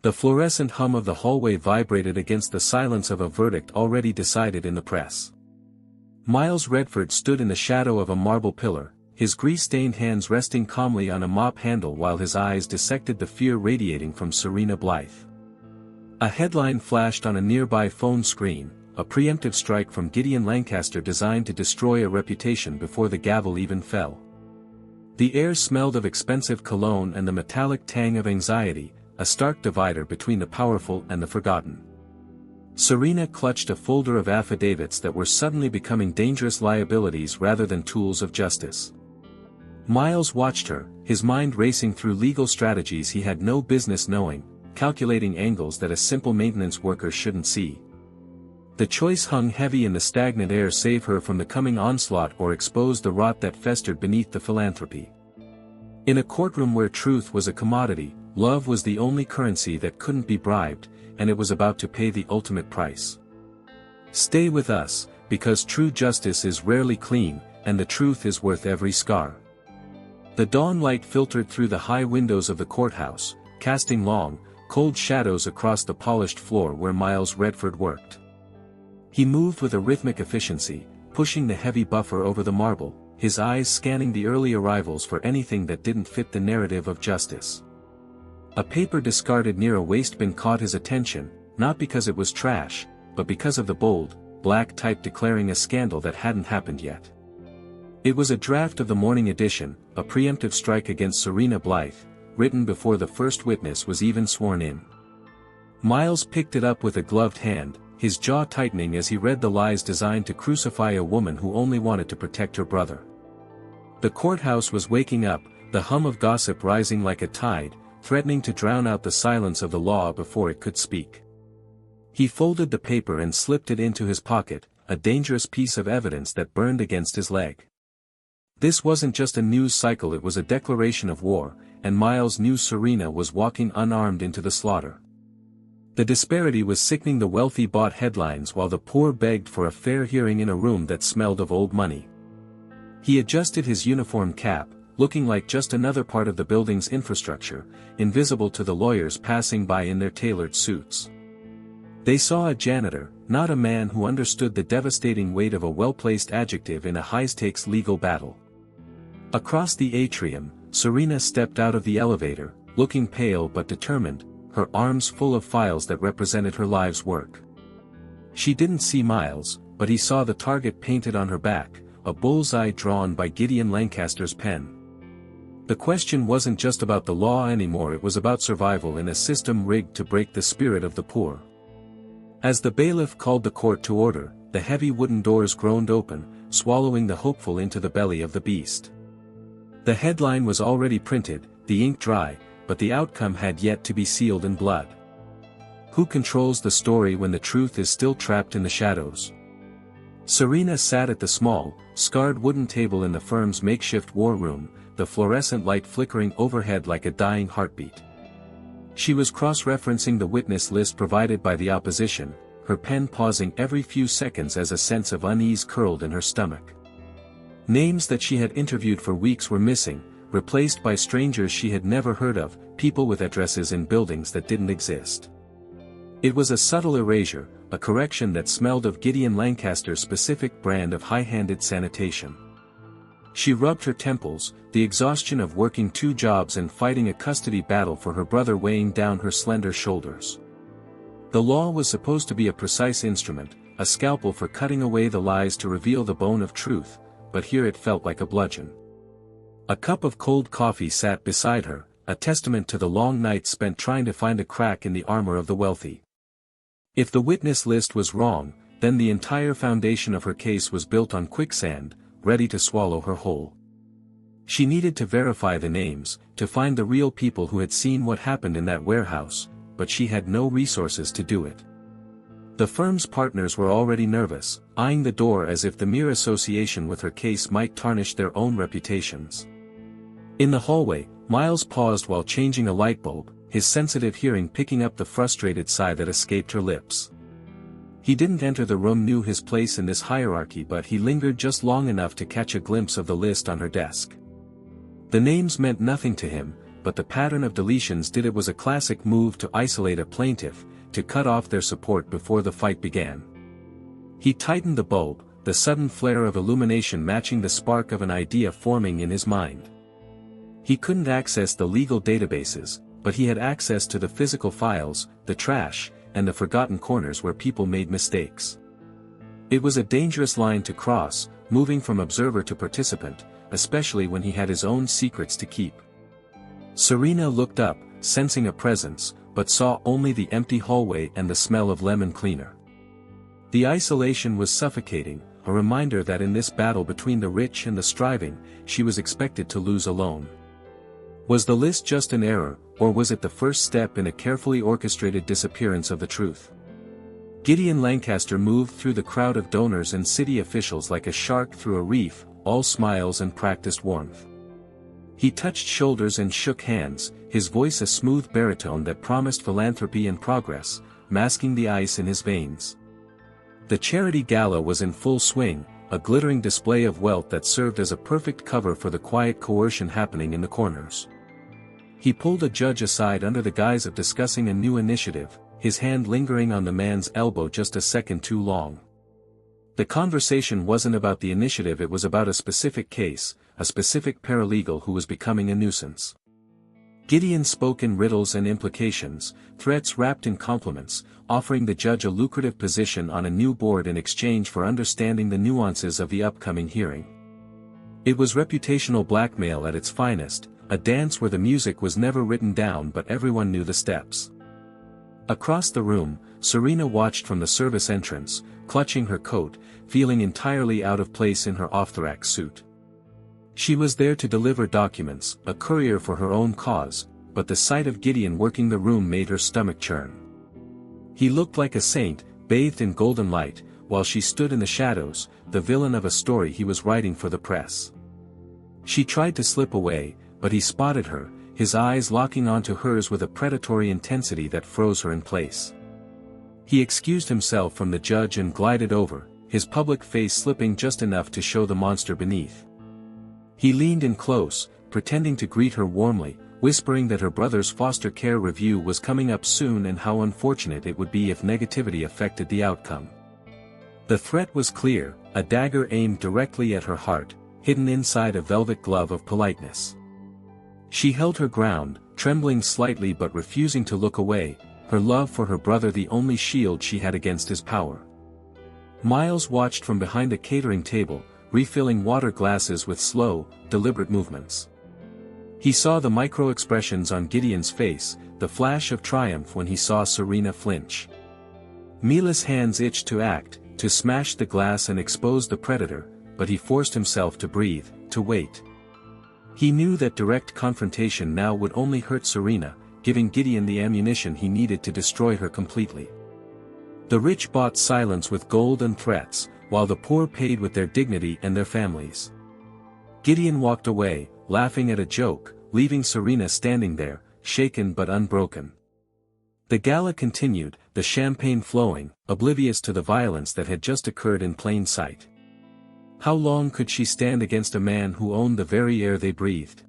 The fluorescent hum of the hallway vibrated against the silence of a verdict already decided in the press. Miles Redford stood in the shadow of a marble pillar, his grease-stained hands resting calmly on a mop handle while his eyes dissected the fear radiating from Serena Blythe. A headline flashed on a nearby phone screen, a preemptive strike from Gideon Lancaster designed to destroy a reputation before the gavel even fell. The air smelled of expensive cologne and the metallic tang of anxiety, a stark divider between the powerful and the forgotten. Serena clutched a folder of affidavits that were suddenly becoming dangerous liabilities rather than tools of justice. Miles watched her, his mind racing through legal strategies he had no business knowing, calculating angles that a simple maintenance worker shouldn't see. The choice hung heavy in the stagnant air: save her from the coming onslaught or expose the rot that festered beneath the philanthropy. In a courtroom where truth was a commodity, love was the only currency that couldn't be bribed, and it was about to pay the ultimate price. Stay with us, because true justice is rarely clean, and the truth is worth every scar. The dawn light filtered through the high windows of the courthouse, casting long, cold shadows across the polished floor where Miles Redford worked. He moved with a rhythmic efficiency, pushing the heavy buffer over the marble, his eyes scanning the early arrivals for anything that didn't fit the narrative of justice. A paper discarded near a waste bin caught his attention, not because it was trash, but because of the bold, black type declaring a scandal that hadn't happened yet. It was a draft of the morning edition, a preemptive strike against Serena Blythe, written before the first witness was even sworn in. Miles picked it up with a gloved hand, his jaw tightening as he read the lies designed to crucify a woman who only wanted to protect her brother. The courthouse was waking up, the hum of gossip rising like a tide, threatening to drown out the silence of the law before it could speak. He folded the paper and slipped it into his pocket, a dangerous piece of evidence that burned against his leg. This wasn't just a news cycle, it was a declaration of war, and Miles knew Serena was walking unarmed into the slaughter. The disparity was sickening. The wealthy bought headlines while the poor begged for a fair hearing in a room that smelled of old money. He adjusted his uniform cap, looking like just another part of the building's infrastructure, invisible to the lawyers passing by in their tailored suits. They saw a janitor, not a man who understood the devastating weight of a well-placed adjective in a high-stakes legal battle. Across the atrium, Serena stepped out of the elevator, looking pale but determined, her arms full of files that represented her life's work. She didn't see Miles, but he saw the target painted on her back, a bullseye drawn by Gideon Lancaster's pen. The question wasn't just about the law anymore, it was about survival in a system rigged to break the spirit of the poor. As the bailiff called the court to order, the heavy wooden doors groaned open, swallowing the hopeful into the belly of the beast. The headline was already printed, the ink dry, but the outcome had yet to be sealed in blood. Who controls the story when the truth is still trapped in the shadows? Serena sat at the small, scarred wooden table in the firm's makeshift war room, the fluorescent light flickering overhead like a dying heartbeat. She was cross-referencing the witness list provided by the opposition, her pen pausing every few seconds as a sense of unease curled in her stomach. Names that she had interviewed for weeks were missing, replaced by strangers she had never heard of, people with addresses in buildings that didn't exist. It was a subtle erasure, a correction that smelled of Gideon Lancaster's specific brand of high-handed sanitation. She rubbed her temples, the exhaustion of working 2 jobs and fighting a custody battle for her brother weighing down her slender shoulders. The law was supposed to be a precise instrument, a scalpel for cutting away the lies to reveal the bone of truth, but here it felt like a bludgeon. A cup of cold coffee sat beside her, a testament to the long nights spent trying to find a crack in the armor of the wealthy. If the witness list was wrong, then the entire foundation of her case was built on quicksand, ready to swallow her whole. She needed to verify the names, to find the real people who had seen what happened in that warehouse, but she had no resources to do it. The firm's partners were already nervous, eyeing the door as if the mere association with her case might tarnish their own reputations. In the hallway, Miles paused while changing a light bulb, his sensitive hearing picking up the frustrated sigh that escaped her lips. He didn't enter the room, knew his place in this hierarchy, but he lingered just long enough to catch a glimpse of the list on her desk. The names meant nothing to him, but the pattern of deletions did. It was a classic move to isolate a plaintiff, to cut off their support before the fight began. He tightened the bulb, the sudden flare of illumination matching the spark of an idea forming in his mind. He couldn't access the legal databases, but he had access to the physical files, the trash, and the forgotten corners where people made mistakes. It was a dangerous line to cross, moving from observer to participant, especially when he had his own secrets to keep. Serena looked up, sensing a presence, but saw only the empty hallway and the smell of lemon cleaner. The isolation was suffocating, a reminder that in this battle between the rich and the striving, she was expected to lose alone. Was the list just an error, or was it the first step in a carefully orchestrated disappearance of the truth? Gideon Lancaster moved through the crowd of donors and city officials like a shark through a reef, all smiles and practiced warmth. He touched shoulders and shook hands, his voice a smooth baritone that promised philanthropy and progress, masking the ice in his veins. The charity gala was in full swing, a glittering display of wealth that served as a perfect cover for the quiet coercion happening in the corners. He pulled a judge aside under the guise of discussing a new initiative, his hand lingering on the man's elbow just a second too long. The conversation wasn't about the initiative, it was about a specific case, a specific paralegal who was becoming a nuisance. Gideon spoke in riddles and implications, threats wrapped in compliments, offering the judge a lucrative position on a new board in exchange for understanding the nuances of the upcoming hearing. It was reputational blackmail at its finest, a dance where the music was never written down but everyone knew the steps. Across the room, Serena watched from the service entrance, clutching her coat, feeling entirely out of place in her off-the-rack suit. She was there to deliver documents, a courier for her own cause, but the sight of Gideon working the room made her stomach churn. He looked like a saint, bathed in golden light, while she stood in the shadows, the villain of a story he was writing for the press. She tried to slip away, but he spotted her, his eyes locking onto hers with a predatory intensity that froze her in place. He excused himself from the judge and glided over, his public face slipping just enough to show the monster beneath. He leaned in close, pretending to greet her warmly, whispering that her brother's foster care review was coming up soon and how unfortunate it would be if negativity affected the outcome. The threat was clear, a dagger aimed directly at her heart, hidden inside a velvet glove of politeness. She held her ground, trembling slightly but refusing to look away, her love for her brother the only shield she had against his power. Miles watched from behind a catering table, refilling water glasses with slow, deliberate movements. He saw the micro-expressions on Gideon's face, the flash of triumph when he saw Serena flinch. Mila's hands itched to act, to smash the glass and expose the predator, but he forced himself to breathe, to wait. He knew that direct confrontation now would only hurt Serena, giving Gideon the ammunition he needed to destroy her completely. The rich bought silence with gold and threats, while the poor paid with their dignity and their families. Gideon walked away, laughing at a joke, leaving Serena standing there, shaken but unbroken. The gala continued, the champagne flowing, oblivious to the violence that had just occurred in plain sight. How long could she stand against a man who owned the very air they breathed?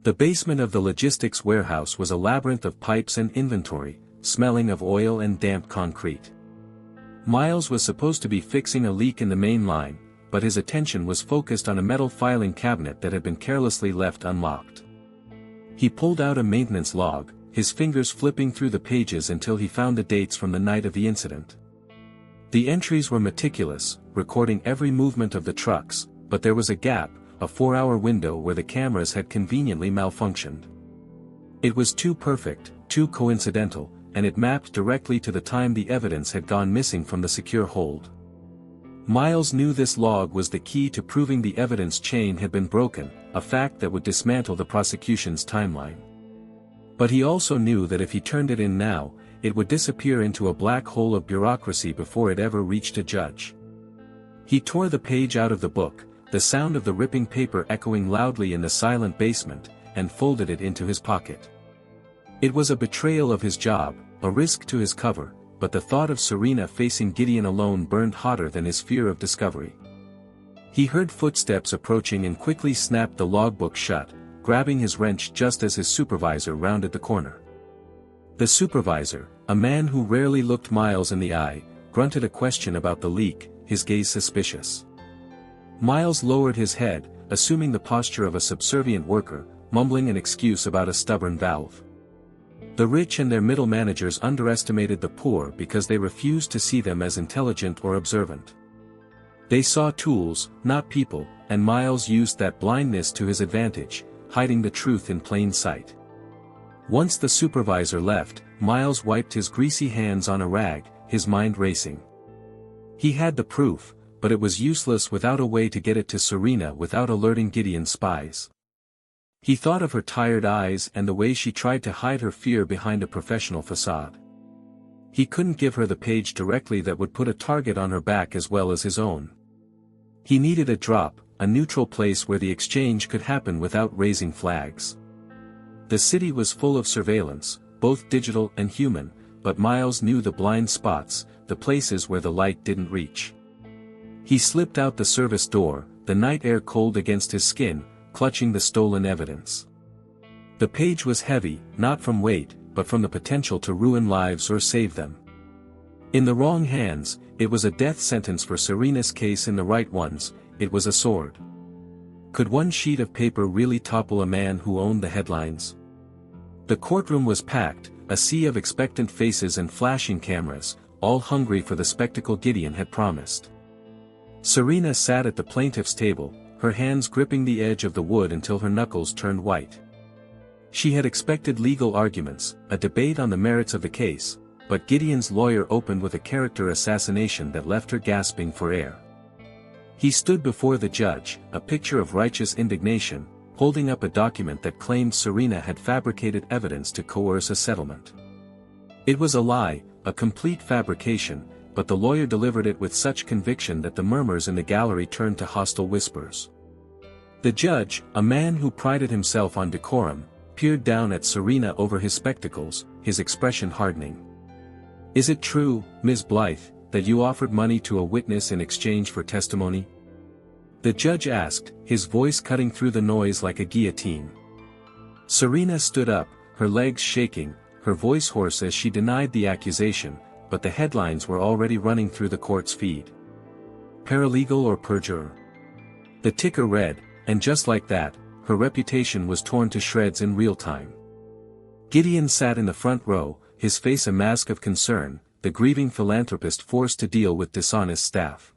The basement of the logistics warehouse was a labyrinth of pipes and inventory, smelling of oil and damp concrete. Miles was supposed to be fixing a leak in the main line, but his attention was focused on a metal filing cabinet that had been carelessly left unlocked. He pulled out a maintenance log, his fingers flipping through the pages until he found the dates from the night of the incident. The entries were meticulous, recording every movement of the trucks, but there was a gap, a 4-hour window where the cameras had conveniently malfunctioned. It was too perfect, too coincidental, and it mapped directly to the time the evidence had gone missing from the secure hold. Miles knew this log was the key to proving the evidence chain had been broken, a fact that would dismantle the prosecution's timeline. But he also knew that if he turned it in now, it would disappear into a black hole of bureaucracy before it ever reached a judge. He tore the page out of the book, the sound of the ripping paper echoing loudly in the silent basement, and folded it into his pocket. It was a betrayal of his job, a risk to his cover, but the thought of Serena facing Gideon alone burned hotter than his fear of discovery. He heard footsteps approaching and quickly snapped the logbook shut, grabbing his wrench just as his supervisor rounded the corner. The supervisor, a man who rarely looked Miles in the eye, grunted a question about the leak, his gaze suspicious. Miles lowered his head, assuming the posture of a subservient worker, mumbling an excuse about a stubborn valve. The rich and their middle managers underestimated the poor because they refused to see them as intelligent or observant. They saw tools, not people, and Miles used that blindness to his advantage, hiding the truth in plain sight. Once the supervisor left, Miles wiped his greasy hands on a rag, his mind racing. He had the proof, but it was useless without a way to get it to Serena without alerting Gideon's spies. He thought of her tired eyes and the way she tried to hide her fear behind a professional facade. He couldn't give her the page directly that would put a target on her back as well as his own. He needed a drop, a neutral place where the exchange could happen without raising flags. The city was full of surveillance, both digital and human, but Miles knew the blind spots, the places where the light didn't reach. He slipped out the service door, the night air cold against his skin, clutching the stolen evidence. The page was heavy, not from weight, but from the potential to ruin lives or save them. In the wrong hands, it was a death sentence for Serena's case. In the right ones, it was a sword. Could one sheet of paper really topple a man who owned the headlines? The courtroom was packed, a sea of expectant faces and flashing cameras, all hungry for the spectacle Gideon had promised. Serena sat at the plaintiff's table, her hands gripping the edge of the wood until her knuckles turned white. She had expected legal arguments, a debate on the merits of the case, but Gideon's lawyer opened with a character assassination that left her gasping for air. He stood before the judge, a picture of righteous indignation, holding up a document that claimed Serena had fabricated evidence to coerce a settlement. It was a lie, a complete fabrication, but the lawyer delivered it with such conviction that the murmurs in the gallery turned to hostile whispers. The judge, a man who prided himself on decorum, peered down at Serena over his spectacles, his expression hardening. "Is it true, Ms. Blythe, that you offered money to a witness in exchange for testimony?" The judge asked, his voice cutting through the noise like a guillotine. Serena stood up, her legs shaking, her voice hoarse as she denied the accusation, but the headlines were already running through the court's feed. "Paralegal or perjurer?" The ticker read, and just like that, her reputation was torn to shreds in real time. Gideon sat in the front row, his face a mask of concern, the grieving philanthropist forced to deal with dishonest staff.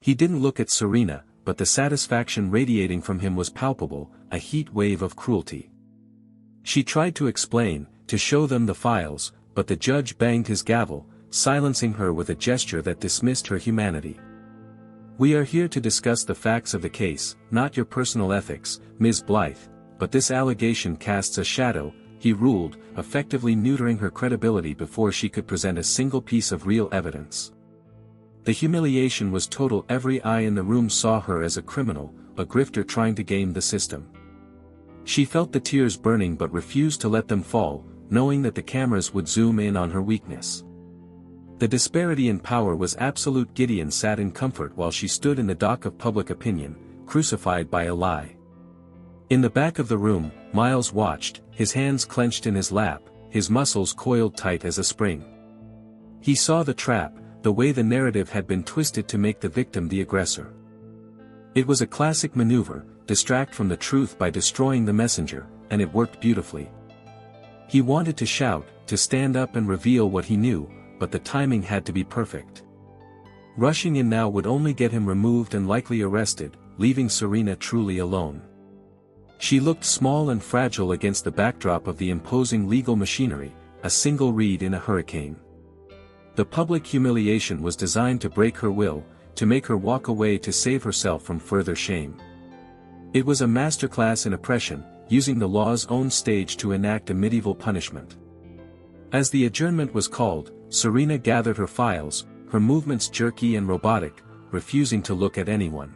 He didn't look at Serena, but the satisfaction radiating from him was palpable, a heat wave of cruelty. She tried to explain, to show them the files, but the judge banged his gavel, silencing her with a gesture that dismissed her humanity. "We are here to discuss the facts of the case, not your personal ethics, Ms. Blythe, but this allegation casts a shadow," he ruled, effectively neutering her credibility before she could present a single piece of real evidence. The humiliation was total. Every eye in the room saw her as a criminal, a grifter trying to game the system. She felt the tears burning but refused to let them fall, knowing that the cameras would zoom in on her weakness. The disparity in power was absolute. Gideon sat in comfort while she stood in the dock of public opinion, crucified by a lie. In the back of the room, Miles watched, his hands clenched in his lap, his muscles coiled tight as a spring. He saw the trap, the way the narrative had been twisted to make the victim the aggressor. It was a classic maneuver, distract from the truth by destroying the messenger, and it worked beautifully. He wanted to shout, to stand up and reveal what he knew, but the timing had to be perfect. Rushing in now would only get him removed and likely arrested, leaving Serena truly alone. She looked small and fragile against the backdrop of the imposing legal machinery, a single reed in a hurricane. The public humiliation was designed to break her will, to make her walk away to save herself from further shame. It was a masterclass in oppression, using the law's own stage to enact a medieval punishment. As the adjournment was called, Serena gathered her files, her movements jerky and robotic, refusing to look at anyone.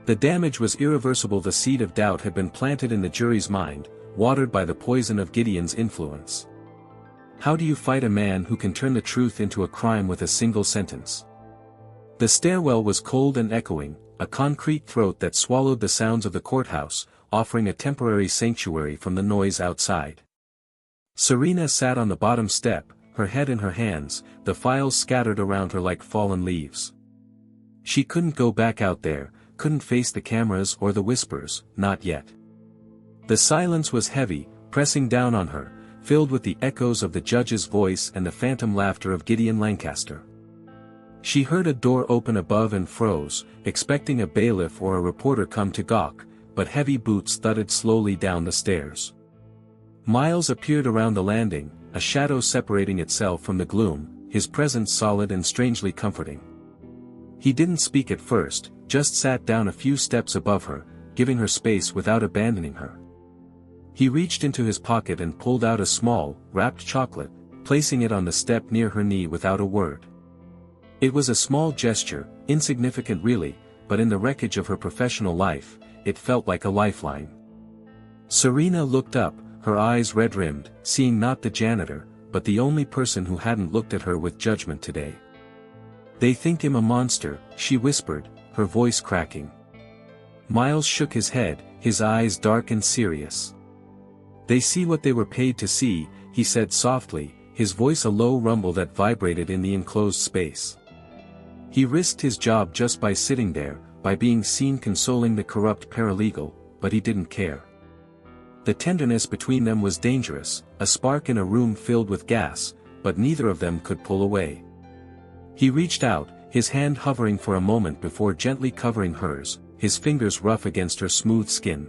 The damage was irreversible. The seed of doubt had been planted in the jury's mind, watered by the poison of Gideon's influence. How do you fight a man who can turn the truth into a crime with a single sentence? The stairwell was cold and echoing, a concrete throat that swallowed the sounds of the courthouse, offering a temporary sanctuary from the noise outside. Serena sat on the bottom step, her head in her hands, the files scattered around her like fallen leaves. She couldn't go back out there, couldn't face the cameras or the whispers, not yet. The silence was heavy, pressing down on her, filled with the echoes of the judge's voice and the phantom laughter of Gideon Lancaster. She heard a door open above and froze, expecting a bailiff or a reporter come to gawk, but heavy boots thudded slowly down the stairs. Miles appeared around the landing, a shadow separating itself from the gloom, his presence solid and strangely comforting. He didn't speak at first, just sat down a few steps above her, giving her space without abandoning her. He reached into his pocket and pulled out a small, wrapped chocolate, placing it on the step near her knee without a word. It was a small gesture, insignificant really, but in the wreckage of her professional life, it felt like a lifeline. Serena looked up, her eyes red-rimmed, seeing not the janitor, but the only person who hadn't looked at her with judgment today. "They think him a monster," she whispered, her voice cracking. Miles shook his head, his eyes dark and serious. "They see what they were paid to see," he said softly, his voice a low rumble that vibrated in the enclosed space. He risked his job just by sitting there, by being seen consoling the corrupt paralegal, but he didn't care. The tenderness between them was dangerous, a spark in a room filled with gas, but neither of them could pull away. He reached out, his hand hovering for a moment before gently covering hers, his fingers rough against her smooth skin.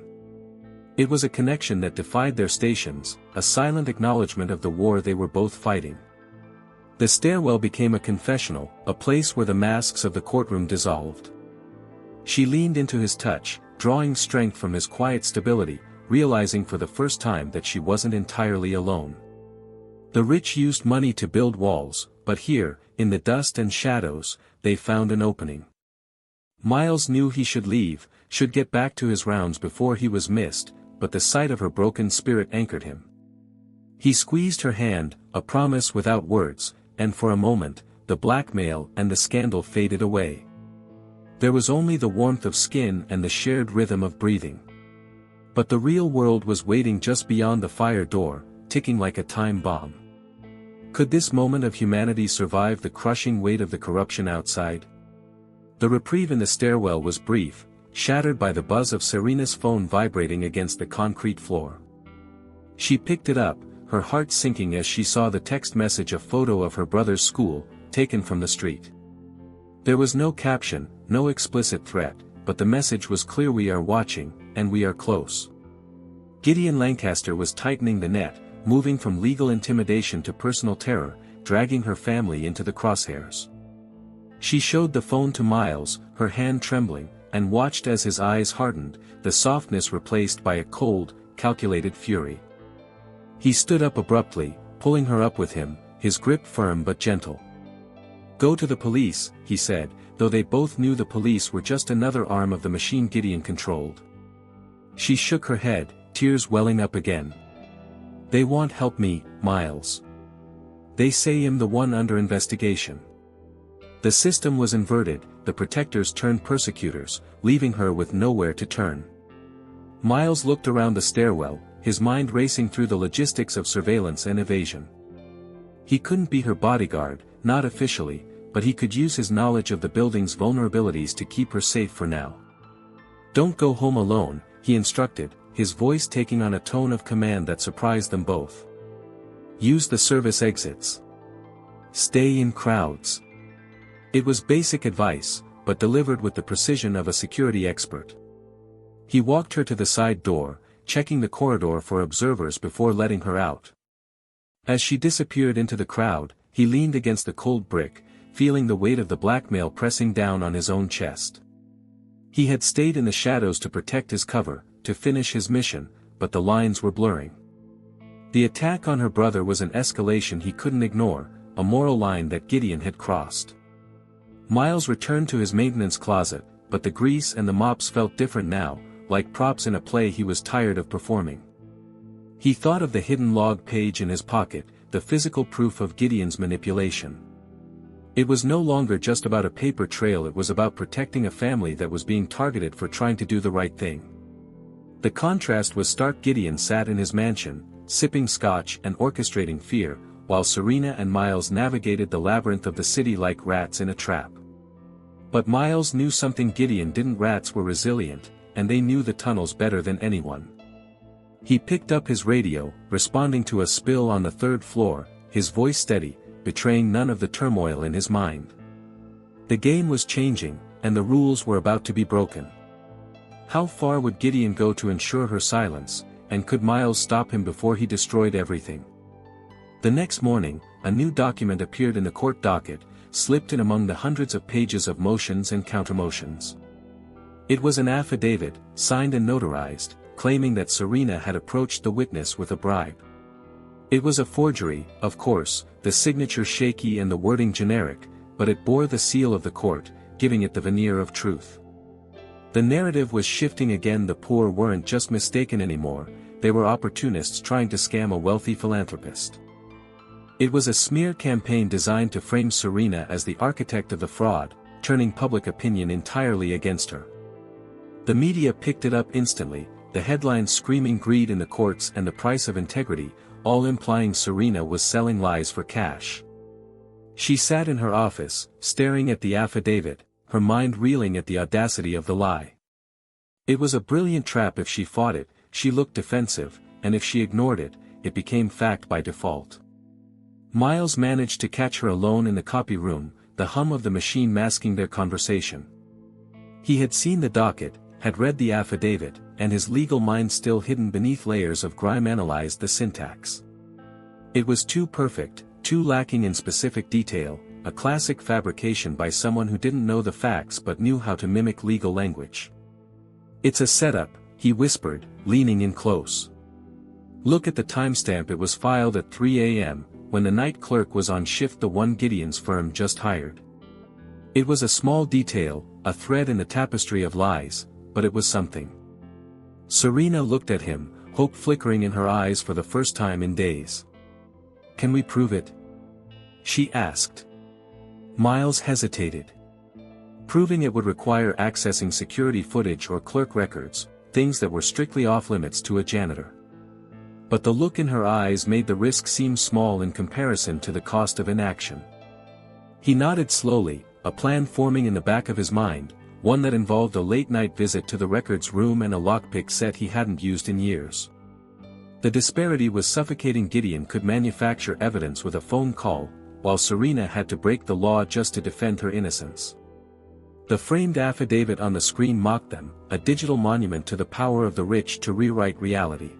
It was a connection that defied their stations, a silent acknowledgement of the war they were both fighting. The stairwell became a confessional, a place where the masks of the courtroom dissolved. She leaned into his touch, drawing strength from his quiet stability, realizing for the first time that she wasn't entirely alone. The rich used money to build walls, but here, in the dust and shadows, they found an opening. Miles knew he should leave, should get back to his rounds before he was missed, but the sight of her broken spirit anchored him. He squeezed her hand, a promise without words, and for a moment, the blackmail and the scandal faded away. There was only the warmth of skin and the shared rhythm of breathing. But the real world was waiting just beyond the fire door, ticking like a time bomb. Could this moment of humanity survive the crushing weight of the corruption outside? The reprieve in the stairwell was brief, shattered by the buzz of Serena's phone vibrating against the concrete floor. She picked it up, her heart sinking as she saw the text message, a photo of her brother's school, taken from the street. There was no caption, no explicit threat, but the message was clear: "We are watching, and we are close." Gideon Lancaster was tightening the net, moving from legal intimidation to personal terror, dragging her family into the crosshairs. She showed the phone to Miles, her hand trembling, and watched as his eyes hardened, the softness replaced by a cold, calculated fury. He stood up abruptly, pulling her up with him, his grip firm but gentle. "Go to the police," he said, though they both knew the police were just another arm of the machine Gideon controlled. She shook her head, tears welling up again. "They won't help me, Miles. They say I'm the one under investigation." The system was inverted, the protectors turned persecutors, leaving her with nowhere to turn. Miles looked around the stairwell, his mind racing through the logistics of surveillance and evasion. He couldn't be her bodyguard, not officially, but he could use his knowledge of the building's vulnerabilities to keep her safe for now. "Don't go home alone," he instructed, his voice taking on a tone of command that surprised them both. "Use the service exits. Stay in crowds." It was basic advice, but delivered with the precision of a security expert. He walked her to the side door, checking the corridor for observers before letting her out. As she disappeared into the crowd, he leaned against the cold brick, feeling the weight of the blackmail pressing down on his own chest. He had stayed in the shadows to protect his cover, to finish his mission, but the lines were blurring. The attack on her brother was an escalation he couldn't ignore, a moral line that Gideon had crossed. Miles returned to his maintenance closet, but the grease and the mops felt different now, like props in a play he was tired of performing. He thought of the hidden log page in his pocket, the physical proof of Gideon's manipulation. It was no longer just about a paper trail, it was about protecting a family that was being targeted for trying to do the right thing. The contrast was stark. Gideon sat in his mansion, sipping scotch and orchestrating fear, while Serena and Miles navigated the labyrinth of the city like rats in a trap. But Miles knew something Gideon didn't. Rats were resilient, and they knew the tunnels better than anyone. He picked up his radio, responding to a spill on the third floor, his voice steady, betraying none of the turmoil in his mind. The game was changing, and the rules were about to be broken. How far would Gideon go to ensure her silence, and could Miles stop him before he destroyed everything? The next morning, a new document appeared in the court docket, slipped in among the hundreds of pages of motions and countermotions. It was an affidavit, signed and notarized, claiming that Serena had approached the witness with a bribe. It was a forgery, of course, the signature shaky and the wording generic, but it bore the seal of the court, giving it the veneer of truth. The narrative was shifting again. The poor weren't just mistaken anymore, they were opportunists trying to scam a wealthy philanthropist. It was a smear campaign designed to frame Serena as the architect of the fraud, turning public opinion entirely against her. The media picked it up instantly, the headlines screaming greed in the courts and the price of integrity, all implying Serena was selling lies for cash. She sat in her office, staring at the affidavit, her mind reeling at the audacity of the lie. It was a brilliant trap. If she fought it, she looked defensive, and if she ignored it, it became fact by default. Miles managed to catch her alone in the copy room, the hum of the machine masking their conversation. He had seen the docket, had read the affidavit, and his legal mind still hidden beneath layers of grime analyzed the syntax. It was too perfect, too lacking in specific detail, a classic fabrication by someone who didn't know the facts but knew how to mimic legal language. "It's a setup," he whispered, leaning in close. "Look at the timestamp. It was filed at 3 a.m., when the night clerk was on shift, the one Gideon's firm just hired." It was a small detail, a thread in the tapestry of lies, but it was something. Serena looked at him, hope flickering in her eyes for the first time in days. "Can we prove it?" she asked. Miles hesitated. Proving it would require accessing security footage or clerk records, things that were strictly off-limits to a janitor. But the look in her eyes made the risk seem small in comparison to the cost of inaction. He nodded slowly, a plan forming in the back of his mind, one that involved a late-night visit to the records room and a lockpick set he hadn't used in years. The disparity was suffocating. Gideon could manufacture evidence with a phone call, while Serena had to break the law just to defend her innocence. The framed affidavit on the screen mocked them, a digital monument to the power of the rich to rewrite reality.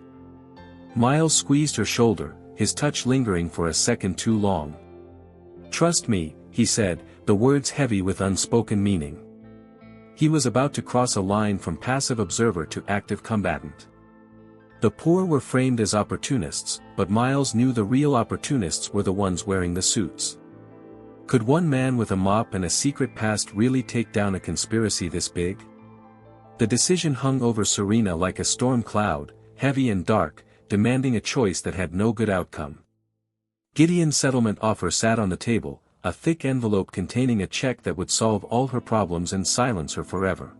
Miles squeezed her shoulder, his touch lingering for a second too long. "Trust me," he said, the words heavy with unspoken meaning. He was about to cross a line from passive observer to active combatant. The poor were framed as opportunists, but Miles knew the real opportunists were the ones wearing the suits. Could one man with a mop and a secret past really take down a conspiracy this big? The decision hung over Serena like a storm cloud, heavy and dark, demanding a choice that had no good outcome. Gideon's settlement offer sat on the table, a thick envelope containing a check that would solve all her problems and silence her forever.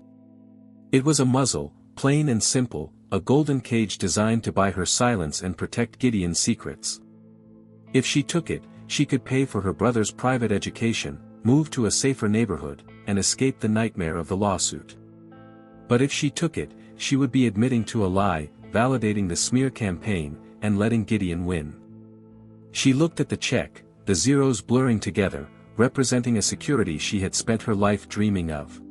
It was a muzzle, plain and simple, a golden cage designed to buy her silence and protect Gideon's secrets. If she took it, she could pay for her brother's private education, move to a safer neighborhood, and escape the nightmare of the lawsuit. But if she took it, she would be admitting to a lie, validating the smear campaign, and letting Gideon win. She looked at the check, the zeros blurring together, representing a security she had spent her life dreaming of.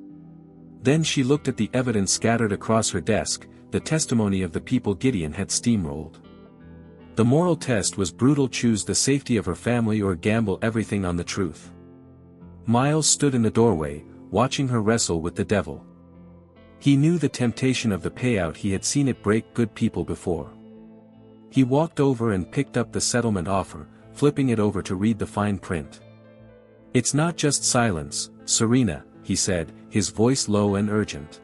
Then she looked at the evidence scattered across her desk, the testimony of the people Gideon had steamrolled. The moral test was brutal: choose the safety of her family or gamble everything on the truth. Miles stood in the doorway, watching her wrestle with the devil. He knew the temptation of the payout, he had seen it break good people before. He walked over and picked up the settlement offer, flipping it over to read the fine print. "It's not just silence, Serena," he said, his voice low and urgent.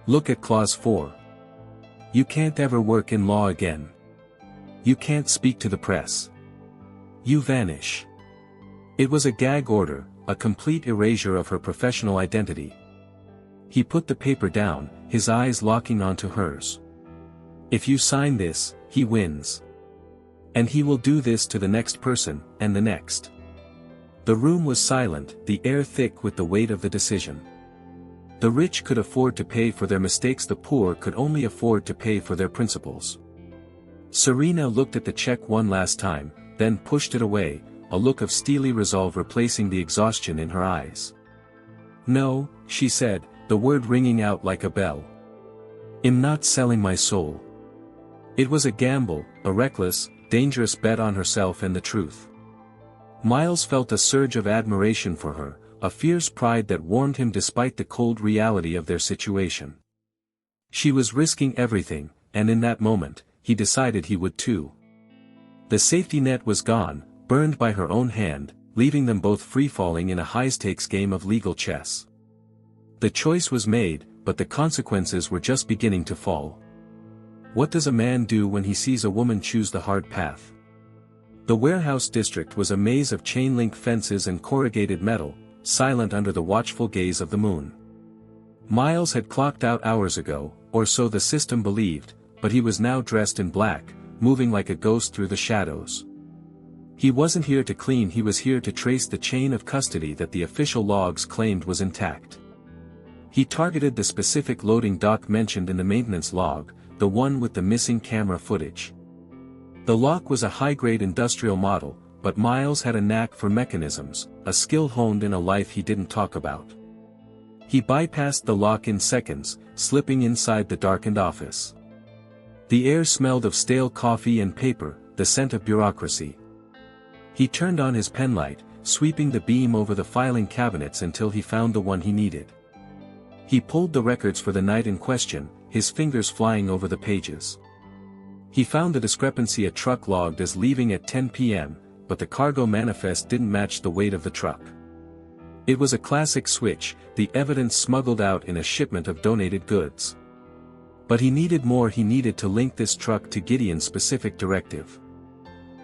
"Look at Clause 4. You can't ever work in law again. You can't speak to the press. You vanish." It was a gag order, a complete erasure of her professional identity. He put the paper down, his eyes locking onto hers. If you sign this, he wins. And he will do this to the next person, and the next. The room was silent, the air thick with the weight of the decision. The rich could afford to pay for their mistakes, the poor could only afford to pay for their principles. Serena looked at the check one last time, then pushed it away, a look of steely resolve replacing the exhaustion in her eyes. "No," she said, the word ringing out like a bell. "I'm not selling my soul." It was a gamble, a reckless, dangerous bet on herself and the truth. Miles felt a surge of admiration for her, a fierce pride that warmed him despite the cold reality of their situation. She was risking everything, and in that moment, he decided he would too. The safety net was gone, burned by her own hand, leaving them both free-falling in a high-stakes game of legal chess. The choice was made, but the consequences were just beginning to fall. What does a man do when he sees a woman choose the hard path? The warehouse district was a maze of chain-link fences and corrugated metal, silent under the watchful gaze of the moon. Miles had clocked out hours ago, or so the system believed, but he was now dressed in black, moving like a ghost through the shadows. He wasn't here to clean, he was here to trace the chain of custody that the official logs claimed was intact. He targeted the specific loading dock mentioned in the maintenance log, the one with the missing camera footage. The lock was a high-grade industrial model, but Miles had a knack for mechanisms, a skill honed in a life he didn't talk about. He bypassed the lock in seconds, slipping inside the darkened office. The air smelled of stale coffee and paper, the scent of bureaucracy. He turned on his penlight, sweeping the beam over the filing cabinets until he found the one he needed. He pulled the records for the night in question, his fingers flying over the pages. He found the discrepancy: a truck logged as leaving at 10 p.m., but the cargo manifest didn't match the weight of the truck. It was a classic switch, the evidence smuggled out in a shipment of donated goods. But he needed more, he needed to link this truck to Gideon's specific directive.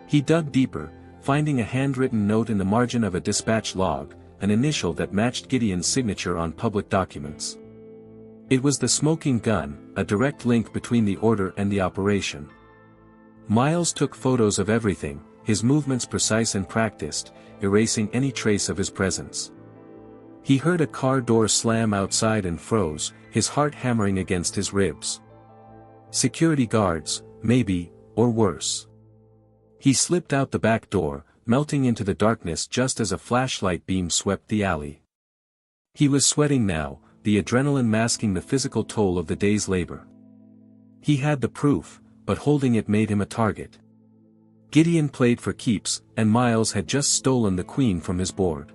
He dug deeper, finding a handwritten note in the margin of a dispatch log, an initial that matched Gideon's signature on public documents. It was the smoking gun, a direct link between the order and the operation. Miles took photos of everything, his movements precise and practiced, erasing any trace of his presence. He heard a car door slam outside and froze, his heart hammering against his ribs. Security guards, maybe, or worse. He slipped out the back door, melting into the darkness just as a flashlight beam swept the alley. He was sweating now, the adrenaline masking the physical toll of the day's labor. He had the proof, but holding it made him a target. Gideon played for keeps, and Miles had just stolen the queen from his board.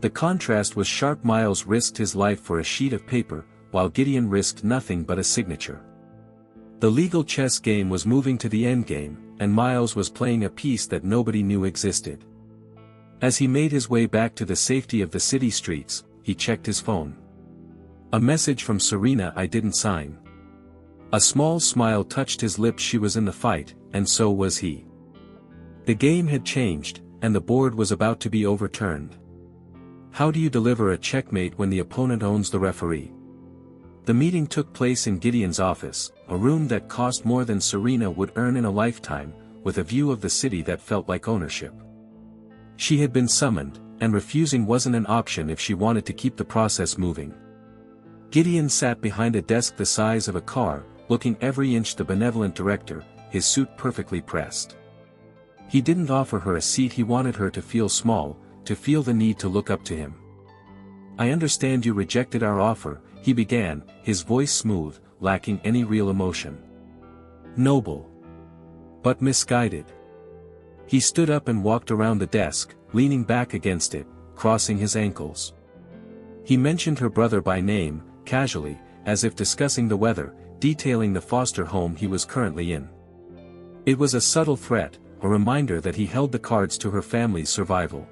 The contrast was sharp. Miles risked his life for a sheet of paper, while Gideon risked nothing but a signature. The legal chess game was moving to the endgame, and Miles was playing a piece that nobody knew existed. As he made his way back to the safety of the city streets, he checked his phone. A message from Serena: "I didn't sign." A small smile touched his lips. She was in the fight, and so was he. The game had changed, and the board was about to be overturned. How do you deliver a checkmate when the opponent owns the referee? The meeting took place in Gideon's office, a room that cost more than Serena would earn in a lifetime, with a view of the city that felt like ownership. She had been summoned, and refusing wasn't an option if she wanted to keep the process moving. Gideon sat behind a desk the size of a car, looking every inch the benevolent director, his suit perfectly pressed. He didn't offer her a seat, he wanted her to feel small, to feel the need to look up to him. "I understand you rejected our offer," he began, his voice smooth, lacking any real emotion. "Noble. But misguided." He stood up and walked around the desk, leaning back against it, crossing his ankles. He mentioned her brother by name, casually, as if discussing the weather, detailing the foster home he was currently in. It was a subtle threat, a reminder that he held the cards to her family's survival.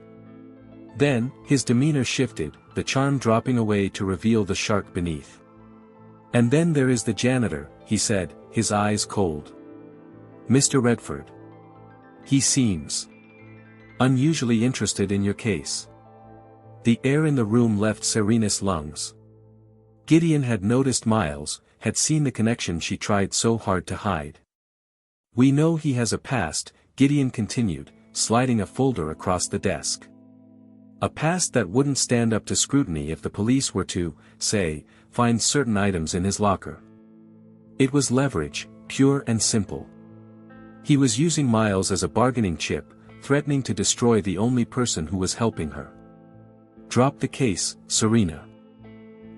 Then, his demeanor shifted, the charm dropping away to reveal the shark beneath. "And then there is the janitor," he said, his eyes cold. "Mr. Redford. He seems unusually interested in your case." The air in the room left Serena's lungs. Gideon had noticed Miles, had seen the connection she tried so hard to hide. "We know he has a past," Gideon continued, sliding a folder across the desk. "A past that wouldn't stand up to scrutiny if the police were to, say, find certain items in his locker. It was leverage, pure and simple. He was using Miles as a bargaining chip, threatening to destroy the only person who was helping her. Drop the case, Serena.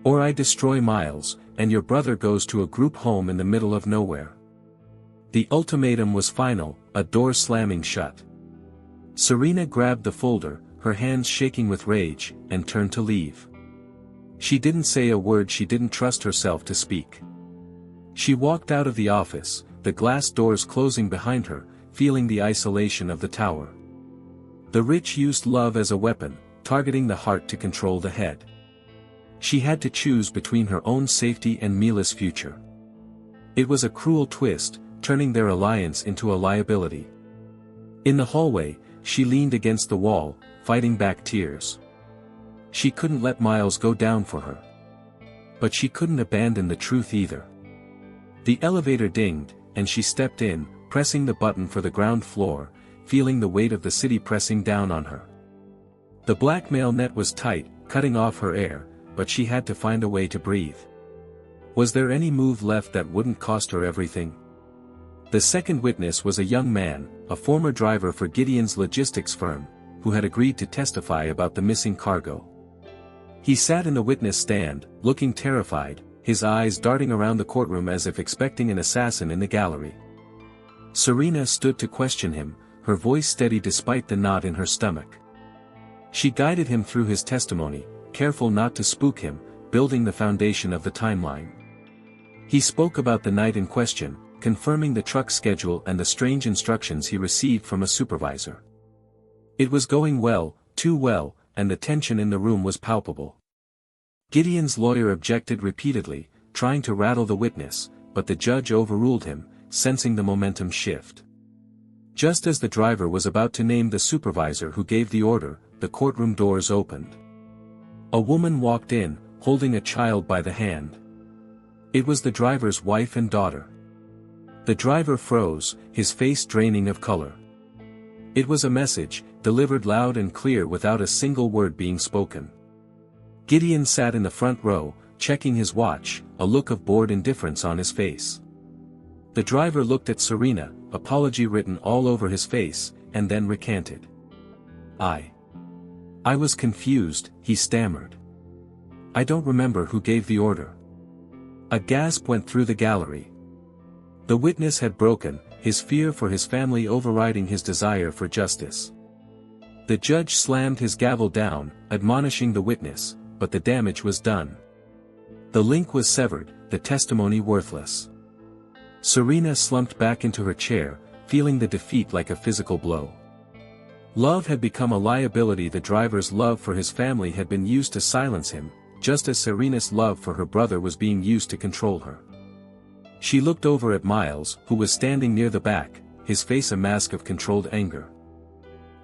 Or I destroy Miles, and your brother goes to a group home in the middle of nowhere." The ultimatum was final, a door slamming shut. Serena grabbed the folder, her hands shaking with rage, and turned to leave. She didn't say a word. She didn't trust herself to speak. She walked out of the office, the glass doors closing behind her, feeling the isolation of the tower. The rich used love as a weapon, targeting the heart to control the head. She had to choose between her own safety and Mila's future. It was a cruel twist, turning their alliance into a liability. In the hallway, she leaned against the wall, fighting back tears. She couldn't let Miles go down for her. But she couldn't abandon the truth either. The elevator dinged, and she stepped in, pressing the button for the ground floor, feeling the weight of the city pressing down on her. The blackmail net was tight, cutting off her air, but she had to find a way to breathe. Was there any move left that wouldn't cost her everything? The second witness was a young man, a former driver for Gideon's logistics firm, who had agreed to testify about the missing cargo. He sat in the witness stand, looking terrified, his eyes darting around the courtroom as if expecting an assassin in the gallery. Serena stood to question him, her voice steady despite the knot in her stomach. She guided him through his testimony, careful not to spook him, building the foundation of the timeline. He spoke about the night in question, confirming the truck schedule and the strange instructions he received from a supervisor. It was going well, too well, and the tension in the room was palpable. Gideon's lawyer objected repeatedly, trying to rattle the witness, but the judge overruled him, sensing the momentum shift. Just as the driver was about to name the supervisor who gave the order, the courtroom doors opened. A woman walked in, holding a child by the hand. It was the driver's wife and daughter. The driver froze, his face draining of color. It was a message, delivered loud and clear without a single word being spoken. Gideon sat in the front row, checking his watch, a look of bored indifference on his face. The driver looked at Serena, apology written all over his face, and then recanted. I was confused," he stammered. "I don't remember who gave the order." A gasp went through the gallery. The witness had broken, his fear for his family overriding his desire for justice. The judge slammed his gavel down, admonishing the witness, but the damage was done. The link was severed, the testimony worthless. Serena slumped back into her chair, feeling the defeat like a physical blow. Love had become a liability. The driver's love for his family had been used to silence him, just as Serena's love for her brother was being used to control her. She looked over at Miles, who was standing near the back, his face a mask of controlled anger.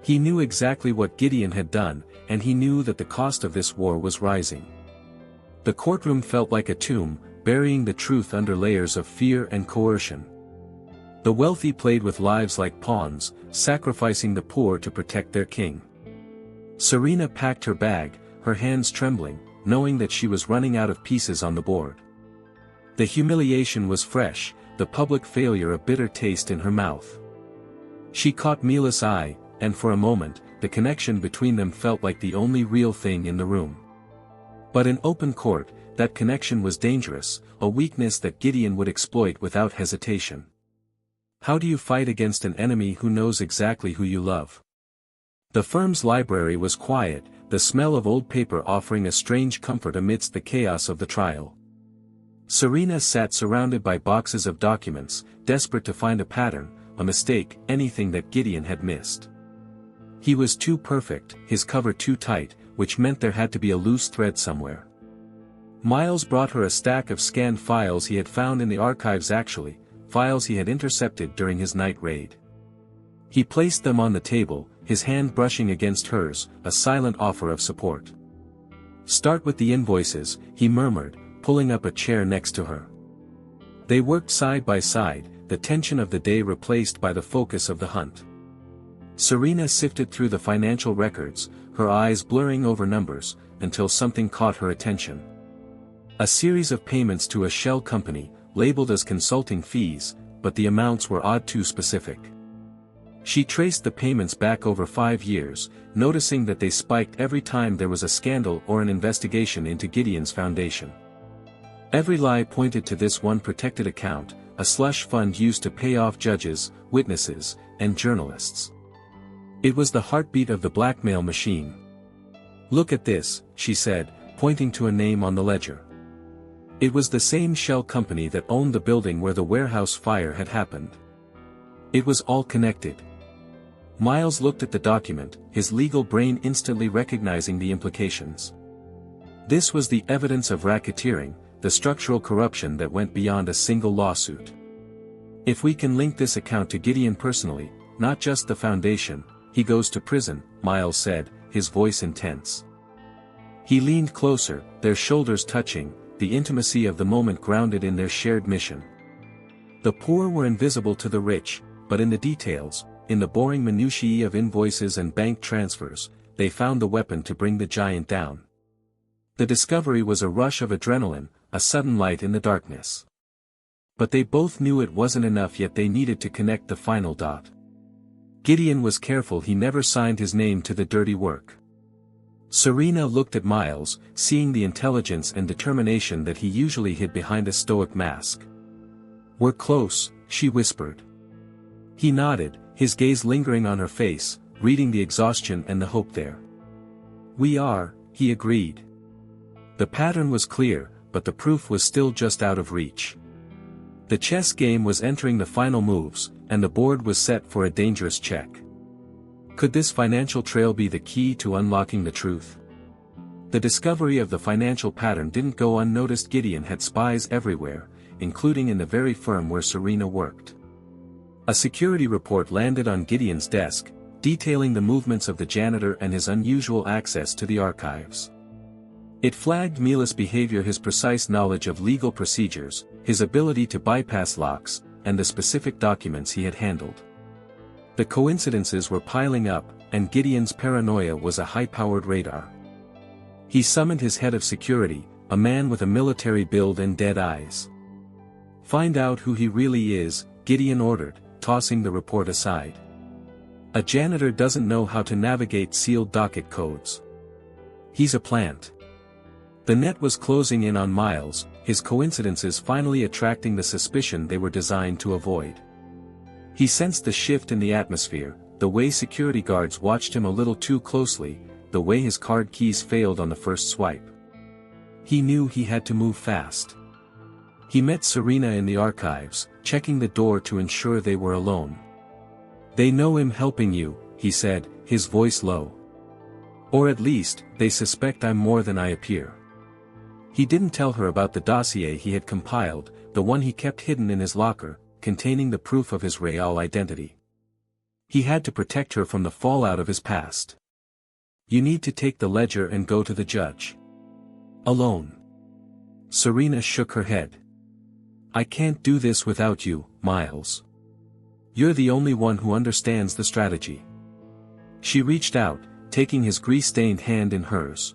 He knew exactly what Gideon had done, and he knew that the cost of this war was rising. The courtroom felt like a tomb, burying the truth under layers of fear and coercion. The wealthy played with lives like pawns, sacrificing the poor to protect their king. Serena packed her bag, her hands trembling, knowing that she was running out of pieces on the board. The humiliation was fresh, the public failure a bitter taste in her mouth. She caught Mila's eye, and for a moment, the connection between them felt like the only real thing in the room. But in open court, that connection was dangerous, a weakness that Gideon would exploit without hesitation. How do you fight against an enemy who knows exactly who you love? The firm's library was quiet, the smell of old paper offering a strange comfort amidst the chaos of the trial. Serena sat surrounded by boxes of documents, desperate to find a pattern, a mistake, anything that Gideon had missed. He was too perfect, his cover too tight, which meant there had to be a loose thread somewhere. Miles brought her a stack of scanned files he had found in the archives, actually, files he had intercepted during his night raid. He placed them on the table, his hand brushing against hers, a silent offer of support. "Start with the invoices," he murmured, pulling up a chair next to her. They worked side by side, the tension of the day replaced by the focus of the hunt. Serena sifted through the financial records, her eyes blurring over numbers, until something caught her attention. A series of payments to a shell company, labeled as consulting fees, but the amounts were too specific. She traced the payments back over 5 years, noticing that they spiked every time there was a scandal or an investigation into Gideon's foundation. Every lie pointed to this one protected account, a slush fund used to pay off judges, witnesses, and journalists. It was the heartbeat of the blackmail machine. "Look at this," she said, pointing to a name on the ledger. It was the same shell company that owned the building where the warehouse fire had happened. It was all connected. Miles looked at the document, his legal brain instantly recognizing the implications. This was the evidence of racketeering, the structural corruption that went beyond a single lawsuit. "If we can link this account to Gideon personally, not just the foundation, he goes to prison," Miles said, his voice intense. He leaned closer, their shoulders touching, the intimacy of the moment grounded in their shared mission. The poor were invisible to the rich, but in the details, in the boring minutiae of invoices and bank transfers, they found the weapon to bring the giant down. The discovery was a rush of adrenaline, a sudden light in the darkness. But they both knew it wasn't enough, yet they needed to connect the final dot. Gideon was careful he never signed his name to the dirty work. Serena looked at Miles, seeing the intelligence and determination that he usually hid behind a stoic mask. "We're close," she whispered. He nodded, his gaze lingering on her face, reading the exhaustion and the hope there. "We are," he agreed. The pattern was clear, but the proof was still just out of reach. The chess game was entering the final moves, and the board was set for a dangerous check. Could this financial trail be the key to unlocking the truth? The discovery of the financial pattern didn't go unnoticed. Gideon had spies everywhere, including in the very firm where Serena worked. A security report landed on Gideon's desk, detailing the movements of the janitor and his unusual access to the archives. It flagged Mila's behavior, his precise knowledge of legal procedures, his ability to bypass locks, and the specific documents he had handled. The coincidences were piling up, and Gideon's paranoia was a high-powered radar. He summoned his head of security, a man with a military build and dead eyes. "Find out who he really is," Gideon ordered, tossing the report aside. "A janitor doesn't know how to navigate sealed docket codes. He's a plant." The net was closing in on Miles, his coincidences finally attracting the suspicion they were designed to avoid. He sensed the shift in the atmosphere, the way security guards watched him a little too closely, the way his card keys failed on the first swipe. He knew he had to move fast. He met Serena in the archives, checking the door to ensure they were alone. "They know I'm helping you," he said, his voice low. "Or at least, they suspect I'm more than I appear." He didn't tell her about the dossier he had compiled, the one he kept hidden in his locker, containing the proof of his real identity. He had to protect her from the fallout of his past. "You need to take the ledger and go to the judge. Alone." Serena shook her head. "I can't do this without you, Miles. You're the only one who understands the strategy." She reached out, taking his grease-stained hand in hers.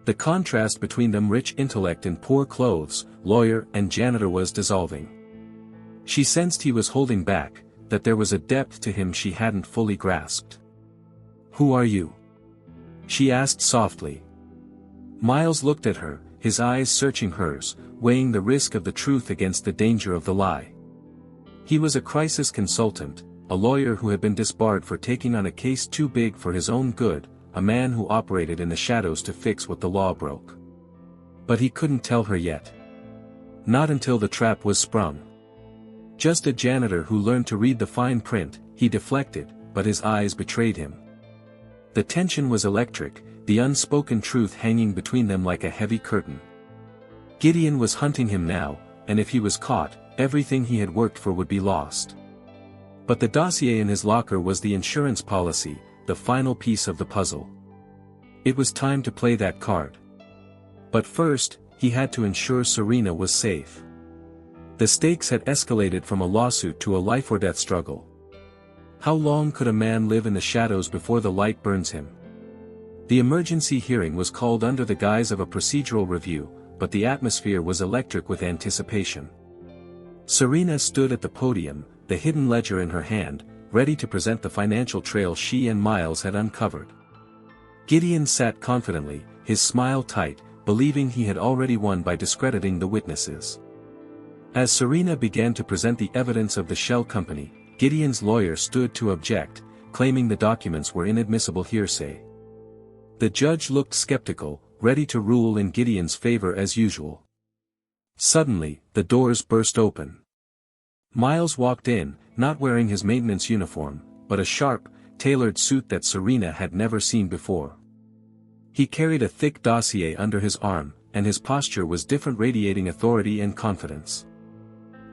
The contrast between them, rich intellect and poor clothes, lawyer and janitor, was dissolving. She sensed he was holding back, that there was a depth to him she hadn't fully grasped. "Who are you?" she asked softly. Miles looked at her, his eyes searching hers, weighing the risk of the truth against the danger of the lie. He was a crisis consultant, a lawyer who had been disbarred for taking on a case too big for his own good, a man who operated in the shadows to fix what the law broke. But he couldn't tell her yet. Not until the trap was sprung. Just a janitor who learned to read the fine print, he deflected, but his eyes betrayed him. The tension was electric, the unspoken truth hanging between them like a heavy curtain. Gideon was hunting him now, and if he was caught, everything he had worked for would be lost. But the dossier in his locker was the insurance policy, the final piece of the puzzle. It was time to play that card. But first, he had to ensure Serena was safe. The stakes had escalated from a lawsuit to a life-or-death struggle. How long could a man live in the shadows before the light burns him? The emergency hearing was called under the guise of a procedural review, but the atmosphere was electric with anticipation. Serena stood at the podium, the hidden ledger in her hand, ready to present the financial trail she and Miles had uncovered. Gideon sat confidently, his smile tight, believing he had already won by discrediting the witnesses. As Serena began to present the evidence of the shell company, Gideon's lawyer stood to object, claiming the documents were inadmissible hearsay. The judge looked skeptical, ready to rule in Gideon's favor as usual. Suddenly, the doors burst open. Miles walked in, not wearing his maintenance uniform, but a sharp, tailored suit that Serena had never seen before. He carried a thick dossier under his arm, and his posture was different, radiating authority and confidence.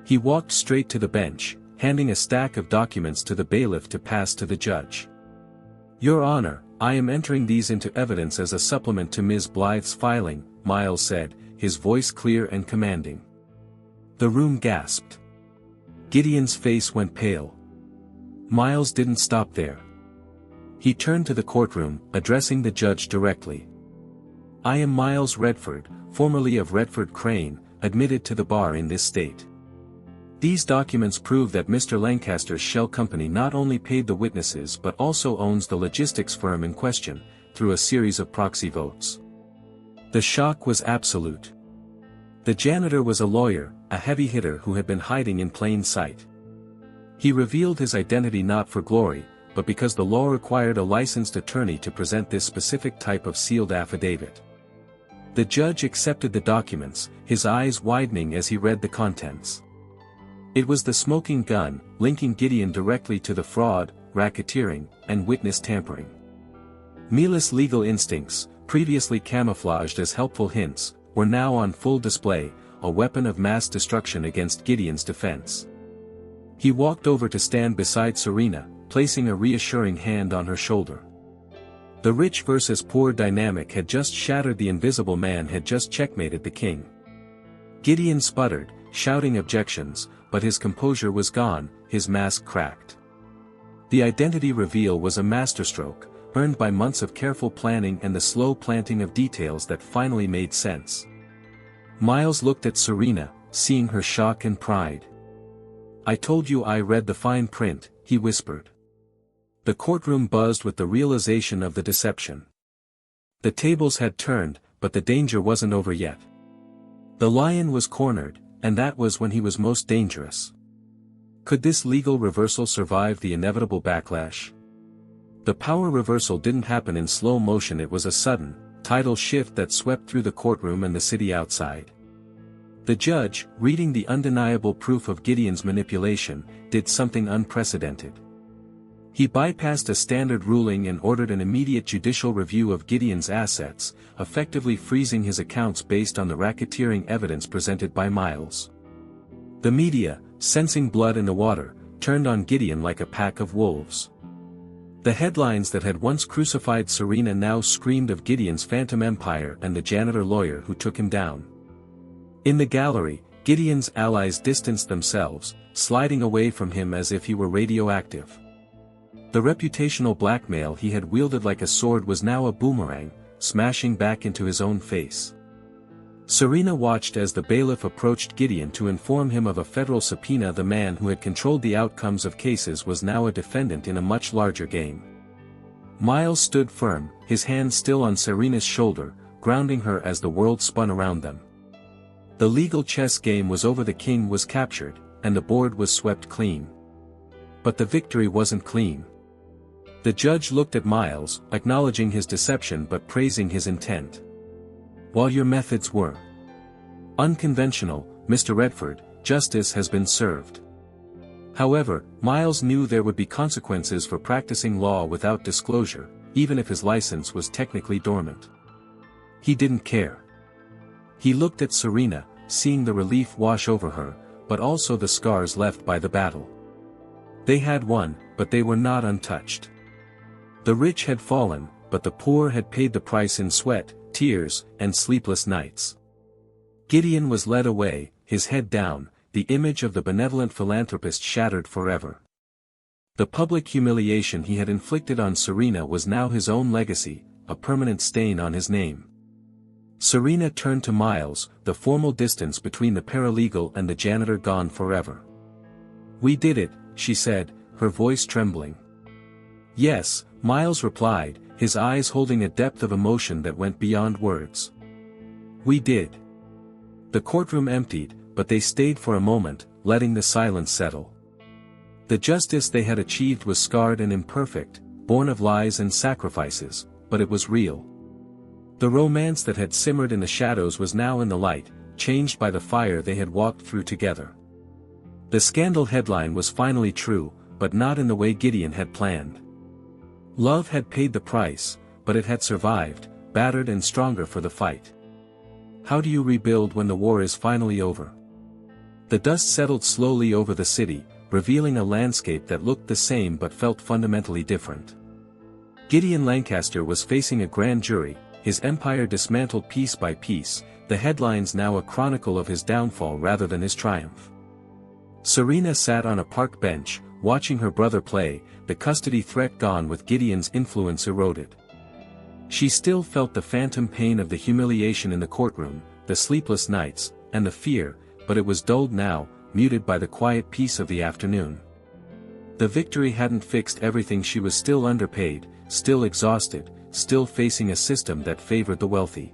He walked straight to the bench, handing a stack of documents to the bailiff to pass to the judge. "Your Honor, I am entering these into evidence as a supplement to Ms. Blythe's filing," Miles said, his voice clear and commanding. The room gasped. Gideon's face went pale. Miles didn't stop there. He turned to the courtroom, addressing the judge directly. "I am Miles Redford, formerly of Redford Crane, admitted to the bar in this state. These documents prove that Mr. Lancaster's shell company not only paid the witnesses but also owns the logistics firm in question, through a series of proxy votes." The shock was absolute. The janitor was a lawyer, a heavy hitter who had been hiding in plain sight. He revealed his identity not for glory, but because the law required a licensed attorney to present this specific type of sealed affidavit. The judge accepted the documents, his eyes widening as he read the contents. It was the smoking gun, linking Gideon directly to the fraud, racketeering, and witness tampering. Mila's legal instincts, previously camouflaged as helpful hints, were now on full display, a weapon of mass destruction against Gideon's defense. He walked over to stand beside Serena, placing a reassuring hand on her shoulder. The rich versus poor dynamic had just shattered. The invisible man had just checkmated the king. Gideon sputtered, shouting objections, but his composure was gone, his mask cracked. The identity reveal was a masterstroke, earned by months of careful planning and the slow planting of details that finally made sense. Miles looked at Serena, seeing her shock and pride. "I told you I read the fine print," he whispered. The courtroom buzzed with the realization of the deception. The tables had turned, but the danger wasn't over yet. The lion was cornered, and that was when he was most dangerous. Could this legal reversal survive the inevitable backlash? The power reversal didn't happen in slow motion. It was a sudden, tidal shift that swept through the courtroom and the city outside. The judge, reading the undeniable proof of Gideon's manipulation, did something unprecedented. He bypassed a standard ruling and ordered an immediate judicial review of Gideon's assets, effectively freezing his accounts based on the racketeering evidence presented by Miles. The media, sensing blood in the water, turned on Gideon like a pack of wolves. The headlines that had once crucified Serena now screamed of Gideon's phantom empire and the janitor lawyer who took him down. In the gallery, Gideon's allies distanced themselves, sliding away from him as if he were radioactive. The reputational blackmail he had wielded like a sword was now a boomerang, smashing back into his own face. Serena watched as the bailiff approached Gideon to inform him of a federal subpoena. The man who had controlled the outcomes of cases was now a defendant in a much larger game. Miles stood firm, his hand still on Serena's shoulder, grounding her as the world spun around them. The legal chess game was over. The king was captured, and the board was swept clean. But the victory wasn't clean. The judge looked at Miles, acknowledging his deception but praising his intent. "While your methods were unconventional, Mr. Redford, justice has been served." However, Miles knew there would be consequences for practicing law without disclosure, even if his license was technically dormant. He didn't care. He looked at Serena, seeing the relief wash over her, but also the scars left by the battle. They had won, but they were not untouched. The rich had fallen, but the poor had paid the price in sweat, tears, and sleepless nights. Gideon was led away, his head down, the image of the benevolent philanthropist shattered forever. The public humiliation he had inflicted on Serena was now his own legacy, a permanent stain on his name. Serena turned to Miles, the formal distance between the paralegal and the janitor gone forever. "We did it," she said, her voice trembling. "Yes," Miles replied, his eyes holding a depth of emotion that went beyond words. "We did." The courtroom emptied, but they stayed for a moment, letting the silence settle. The justice they had achieved was scarred and imperfect, born of lies and sacrifices, but it was real. The romance that had simmered in the shadows was now in the light, changed by the fire they had walked through together. The scandal headline was finally true, but not in the way Gideon had planned. Love had paid the price, but it had survived, battered and stronger for the fight. How do you rebuild when the war is finally over? The dust settled slowly over the city, revealing a landscape that looked the same but felt fundamentally different. Gideon Lancaster was facing a grand jury, his empire dismantled piece by piece, the headlines now a chronicle of his downfall rather than his triumph. Serena sat on a park bench, watching her brother play, the custody threat gone with Gideon's influence eroded. She still felt the phantom pain of the humiliation in the courtroom, the sleepless nights, and the fear, but it was dulled now, muted by the quiet peace of the afternoon. The victory hadn't fixed everything. She was still underpaid, still exhausted, still facing a system that favored the wealthy.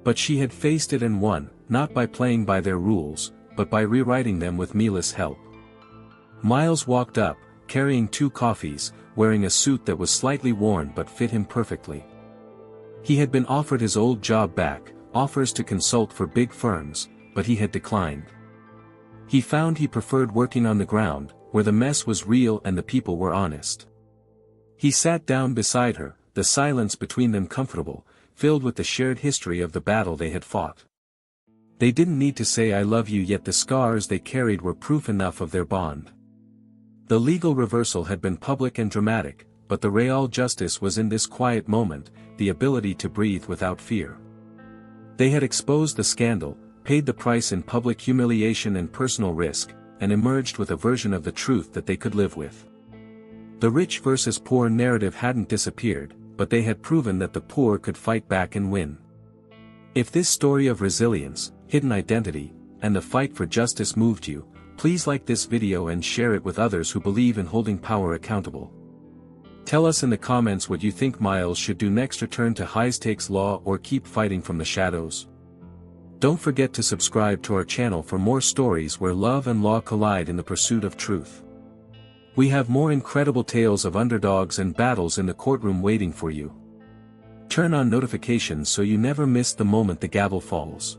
But she had faced it and won, not by playing by their rules, but by rewriting them with Mila's help. Miles walked up, carrying 2 coffees, wearing a suit that was slightly worn but fit him perfectly. He had been offered his old job back, offers to consult for big firms, but he had declined. He found he preferred working on the ground, where the mess was real and the people were honest. He sat down beside her, the silence between them comfortable, filled with the shared history of the battle they had fought. They didn't need to say "I love you," yet the scars they carried were proof enough of their bond. The legal reversal had been public and dramatic, but the real justice was in this quiet moment, the ability to breathe without fear. They had exposed the scandal, paid the price in public humiliation and personal risk, and emerged with a version of the truth that they could live with. The rich versus poor narrative hadn't disappeared, but they had proven that the poor could fight back and win. If this story of resilience, hidden identity, and the fight for justice moved you, please like this video and share it with others who believe in holding power accountable. Tell us in the comments what you think Miles should do next: return to high-stakes law or keep fighting from the shadows. Don't forget to subscribe to our channel for more stories where love and law collide in the pursuit of truth. We have more incredible tales of underdogs and battles in the courtroom waiting for you. Turn on notifications so you never miss the moment the gavel falls.